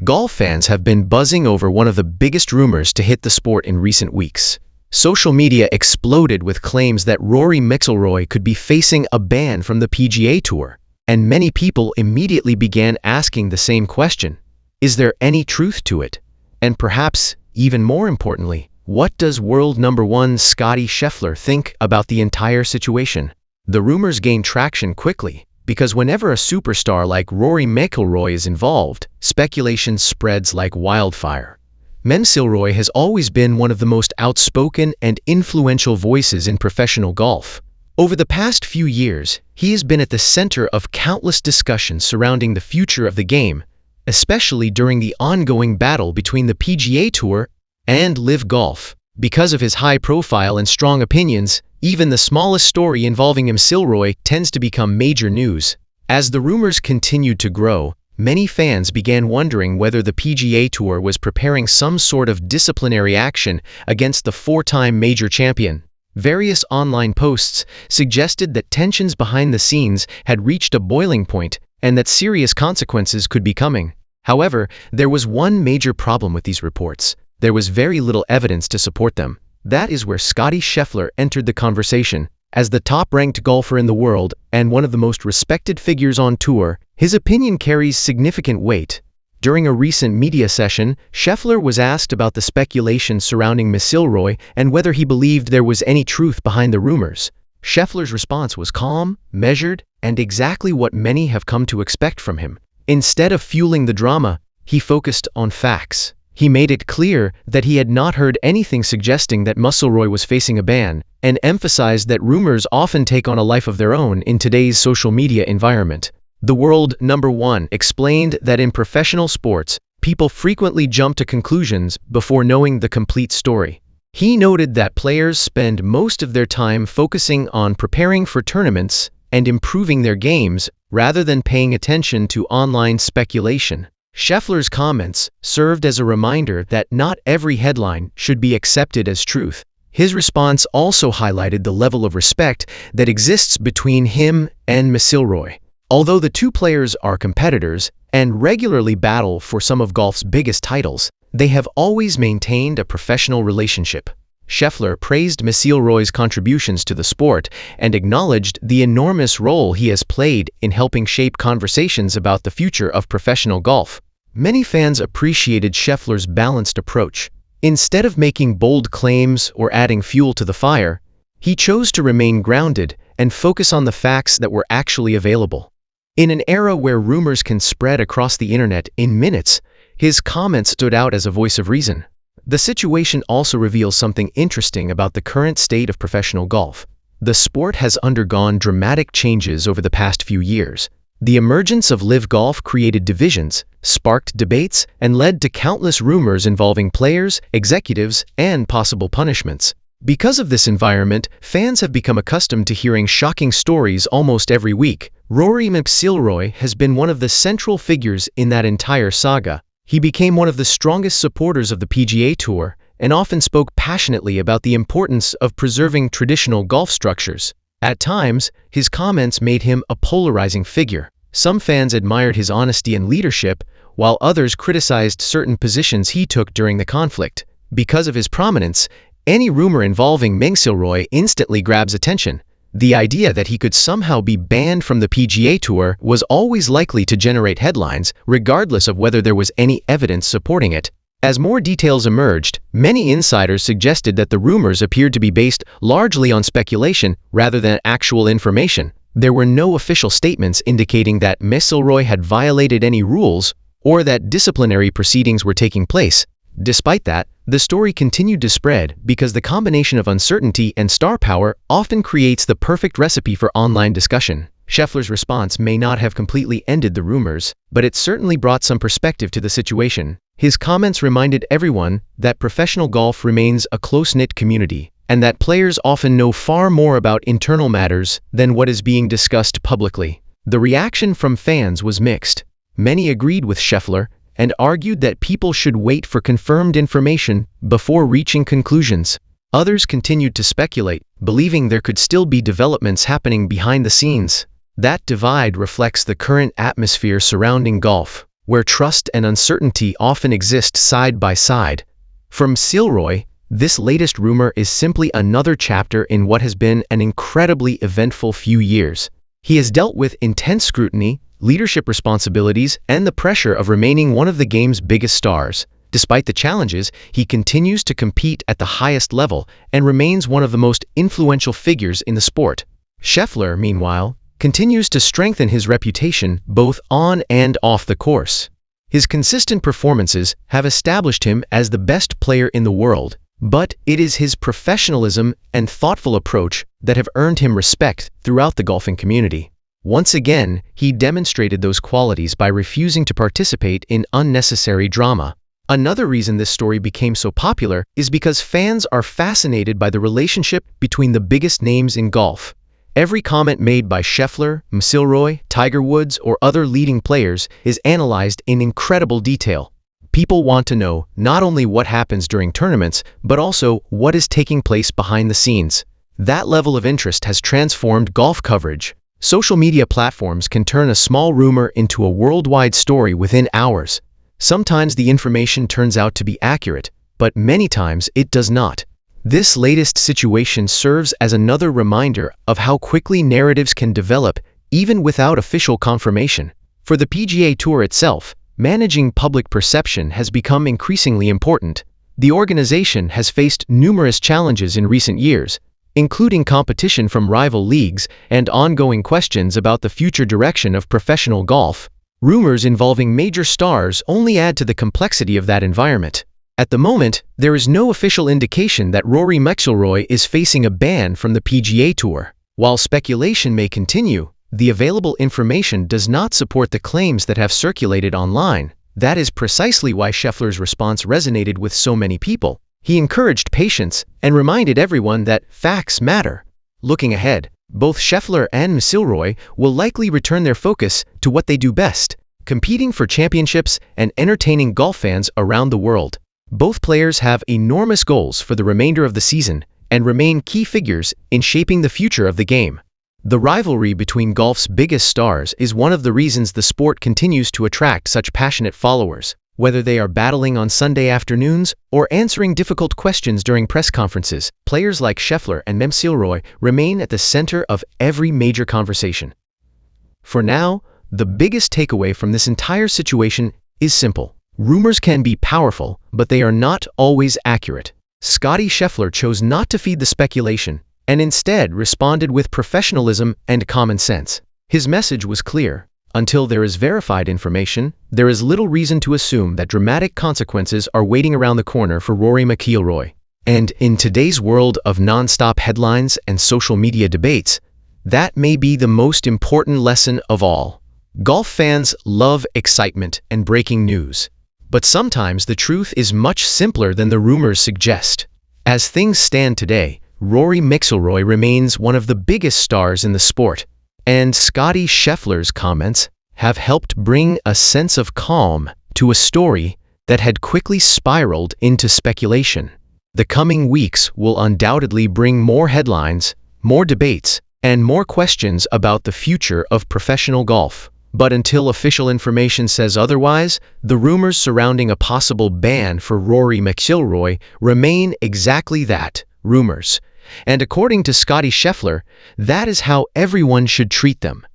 Golf fans have been buzzing over one of the biggest rumors to hit the sport in recent weeks. Social media exploded with claims that Rory McIlroy could be facing a ban from the PGA Tour, and many people immediately began asking the same question: is there any truth to it? And perhaps, even more importantly, what does world number one Scottie Scheffler think about the entire situation? The rumors gained traction quickly, because whenever a superstar like Rory McIlroy is involved, speculation spreads like wildfire. McIlroy has always been one of the most outspoken and influential voices in professional golf. Over the past few years, he has been at the center of countless discussions surrounding the future of the game, especially during the ongoing battle between the PGA Tour and LIV Golf. Because of his high profile and strong opinions, even the smallest story involving McIlroy tends to become major news. As the rumors continued to grow, many fans began wondering whether the PGA Tour was preparing some sort of disciplinary action against the four-time major champion. Various online posts suggested that tensions behind the scenes had reached a boiling point and that serious consequences could be coming. However, there was one major problem with these reports. There was very little evidence to support them. That is where Scottie Scheffler entered the conversation. As the top-ranked golfer in the world and one of the most respected figures on tour, his opinion carries significant weight. During a recent media session, Scheffler was asked about the speculation surrounding McIlroy and whether he believed there was any truth behind the rumors. Scheffler's response was calm, measured, and exactly what many have come to expect from him. Instead of fueling the drama, he focused on facts. He made it clear that he had not heard anything suggesting that McIlroy was facing a ban, and emphasized that rumors often take on a life of their own in today's social media environment. The world number one explained that in professional sports, people frequently jump to conclusions before knowing the complete story. He noted that players spend most of their time focusing on preparing for tournaments and improving their games rather than paying attention to online speculation. Scheffler's comments served as a reminder that not every headline should be accepted as truth. His response also highlighted the level of respect that exists between him and McIlroy. Although the two players are competitors and regularly battle for some of golf's biggest titles, they have always maintained a professional relationship. Scheffler praised McIlroy's contributions to the sport and acknowledged the enormous role he has played in helping shape conversations about the future of professional golf. Many fans appreciated Scheffler's balanced approach. Instead of making bold claims or adding fuel to the fire, he chose to remain grounded and focus on the facts that were actually available. In an era where rumors can spread across the internet in minutes, his comments stood out as a voice of reason. The situation also reveals something interesting about the current state of professional golf. The sport has undergone dramatic changes over the past few years. The emergence of LIV Golf created divisions, sparked debates, and led to countless rumors involving players, executives, and possible punishments. Because of this environment, fans have become accustomed to hearing shocking stories almost every week. Rory McIlroy has been one of the central figures in that entire saga. He became one of the strongest supporters of the PGA Tour and often spoke passionately about the importance of preserving traditional golf structures. At times, his comments made him a polarizing figure. Some fans admired his honesty and leadership, while others criticized certain positions he took during the conflict. Because of his prominence, any rumor involving McIlroy instantly grabs attention. The idea that he could somehow be banned from the PGA Tour was always likely to generate headlines, regardless of whether there was any evidence supporting it. As more details emerged, many insiders suggested that the rumors appeared to be based largely on speculation rather than actual information. There were no official statements indicating that McIlroy had violated any rules or that disciplinary proceedings were taking place. Despite that, the story continued to spread because the combination of uncertainty and star power often creates the perfect recipe for online discussion. Scheffler's response may not have completely ended the rumors, but it certainly brought some perspective to the situation. His comments reminded everyone that professional golf remains a close-knit community, and that players often know far more about internal matters than what is being discussed publicly. The reaction from fans was mixed. Many agreed with Scheffler and argued that people should wait for confirmed information before reaching conclusions. Others continued to speculate, believing there could still be developments happening behind the scenes. That divide reflects the current atmosphere surrounding golf, where trust and uncertainty often exist side by side. For McIlroy, this latest rumor is simply another chapter in what has been an incredibly eventful few years. He has dealt with intense scrutiny, leadership responsibilities, and the pressure of remaining one of the game's biggest stars. Despite the challenges, he continues to compete at the highest level and remains one of the most influential figures in the sport. Scheffler, meanwhile, continues to strengthen his reputation both on and off the course. His consistent performances have established him as the best player in the world, but it is his professionalism and thoughtful approach that have earned him respect throughout the golfing community. Once again, he demonstrated those qualities by refusing to participate in unnecessary drama. Another reason this story became so popular is because fans are fascinated by the relationship between the biggest names in golf. Every comment made by Scheffler, McIlroy, Tiger Woods, or other leading players is analyzed in incredible detail. People want to know not only what happens during tournaments, but also what is taking place behind the scenes. That level of interest has transformed golf coverage. Social media platforms can turn a small rumor into a worldwide story within hours. Sometimes the information turns out to be accurate, but many times it does not. This latest situation serves as another reminder of how quickly narratives can develop even without official confirmation. For the PGA Tour itself, managing public perception has become increasingly important. The organization has faced numerous challenges in recent years, including competition from rival leagues and ongoing questions about the future direction of professional golf. Rumors involving major stars only add to the complexity of that environment. At the moment, there is no official indication that Rory McIlroy is facing a ban from the PGA Tour. While speculation may continue, the available information does not support the claims that have circulated online. That is precisely why Scheffler's response resonated with so many people. He encouraged patience and reminded everyone that facts matter. Looking ahead, both Scheffler and McIlroy will likely return their focus to what they do best, competing for championships and entertaining golf fans around the world. Both players have enormous goals for the remainder of the season and remain key figures in shaping the future of the game. The rivalry between golf's biggest stars is one of the reasons the sport continues to attract such passionate followers. Whether they are battling on Sunday afternoons or answering difficult questions during press conferences, players like Scheffler and McIlroy remain at the center of every major conversation. For now, the biggest takeaway from this entire situation is simple. Rumors can be powerful, but they are not always accurate. Scottie Scheffler chose not to feed the speculation and instead responded with professionalism and common sense. His message was clear. Until there is verified information, there is little reason to assume that dramatic consequences are waiting around the corner for Rory McIlroy. And in today's world of non-stop headlines and social media debates, that may be the most important lesson of all. Golf fans love excitement and breaking news. But sometimes the truth is much simpler than the rumors suggest. As things stand today, Rory McIlroy remains one of the biggest stars in the sport, and Scottie Scheffler's comments have helped bring a sense of calm to a story that had quickly spiraled into speculation. The coming weeks will undoubtedly bring more headlines, more debates, and more questions about the future of professional golf. But until official information says otherwise, the rumors surrounding a possible ban for Rory McIlroy remain exactly that, rumors. And according to Scottie Scheffler, that is how everyone should treat them.